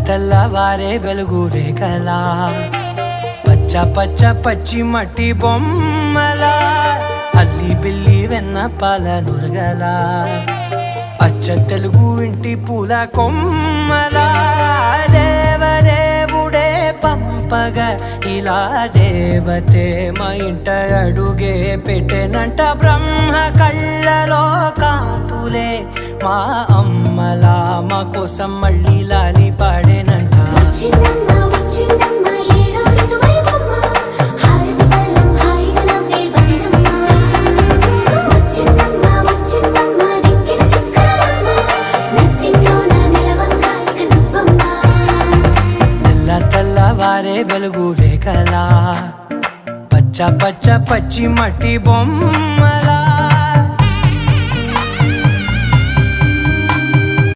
తెల్లవారే వెలుగు రేఖలా పచ్చ పచ్చ పచ్చి మట్టి బొమ్మలా అల్లి బిల్లి వెన్న పాల నురగలా అచ్చ తెలుగు ఇంటి పూల కొమ్మలా దేవదేవుడే పంపగ ఇలా దేవతే మా ఇంట అడుగే పెట్టెనంట బ్రహ్మ కళ్ళలో కాంతులే మా అమ్మలా మా కోసం మళ్ళీ లాలి పాడేనంట తెల్లవారే వెలుగు రేఖలా పచ్చ పచ్చ పచ్చి మట్టి బొమ్మలా